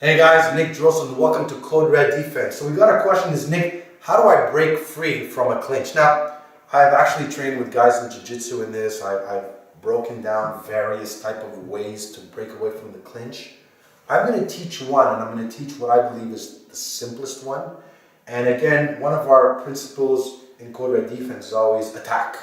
Hey guys, Nick Drossos and welcome to Code Red Defense. So we got a question is, Nick, how do I break free from a clinch? Now, I've actually trained with guys in jiu-jitsu in this. I've broken down various type of ways to break away from the clinch. I'm going to teach one, and I'm going to teach what I believe is the simplest one. And again, one of our principles in Code Red Defense is always attack.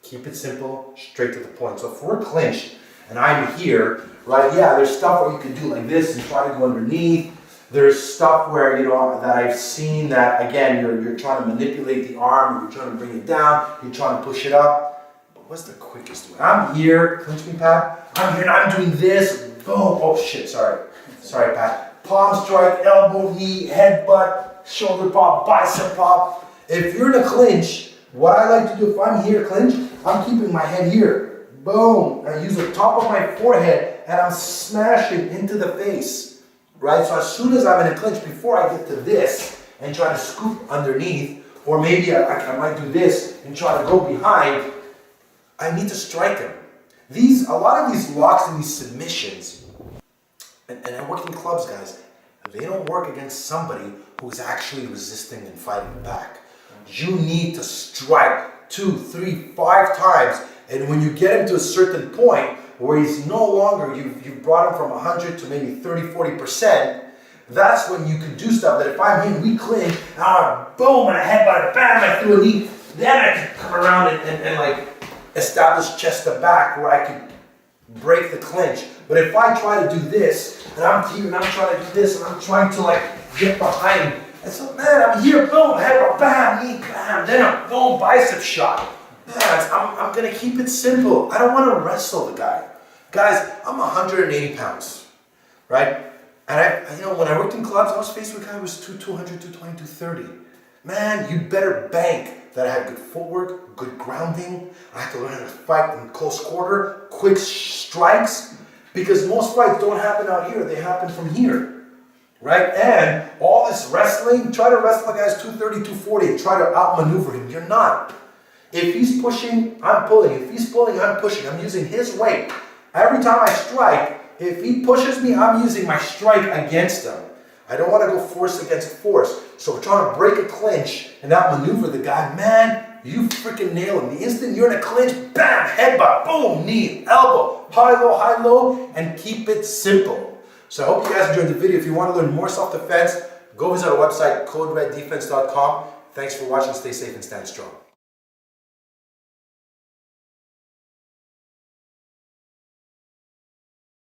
Keep it simple, straight to the point. So if we're clinched and I'm here, right, yeah, there's stuff where you can do like this and try to go underneath. There's stuff where, that I've seen that, again, you're trying to manipulate the arm, you're trying to bring it down, you're trying to push it up. But what's the quickest way? I'm here, clinch me, Pat. I'm here and I'm doing this. Boom. Oh, shit, sorry. Sorry, Pat. Palm strike, elbow, knee, headbutt, shoulder pop, bicep pop. If you're in a clinch, what I like to do, if I'm here, clinch, I'm keeping my head here. Boom. I use the top of my forehead and I'm smashing into the face, right? So as soon as I'm in a clinch, before I get to this and try to scoop underneath, or maybe I might do this and try to go behind, I need to strike him. A lot of these locks and these submissions, and I work in clubs, guys, they don't work against somebody who's actually resisting and fighting back. You need to strike 2, 3, 5 times, and when you get him to a certain point where he's no longer, you've brought him from 100 to maybe 30, 40%, that's when you can do stuff that if I'm here, we clinch, boom, and I headbutt, bam, I threw a knee, then I can come around and like establish chest to back where I can break the clinch. But if I try to do this, and I'm here and I'm trying to do this, and I'm trying to like get behind, and so man, I'm here, boom, headbutt, bam, knee, bam, then a boom, bicep shot. Man, I'm gonna keep it simple. I don't want to wrestle the guy. Guys, I'm 180 pounds, right? And when I worked in clubs, I was faced with a guy who was 200, 220, 230. Man, you better bank that I had good footwork, good grounding. I had to learn how to fight in close quarter, quick strikes, because most fights don't happen out here. They happen from here, right? And all this wrestling, try to wrestle a guy's 230, 240 and try to outmaneuver him. You're not. If he's pushing, I'm pulling. If he's pulling, I'm pushing. I'm using his weight. Every time I strike, if he pushes me, I'm using my strike against him. I don't want to go force against force. So we're trying to break a clinch and outmaneuver the guy. Man, you freaking nail him. The instant you're in a clinch, bam, headbutt, boom, knee, elbow, high, low, and keep it simple. So I hope you guys enjoyed the video. If you want to learn more self-defense, go visit our website, codereddefense.com. Thanks for watching. Stay safe and stand strong.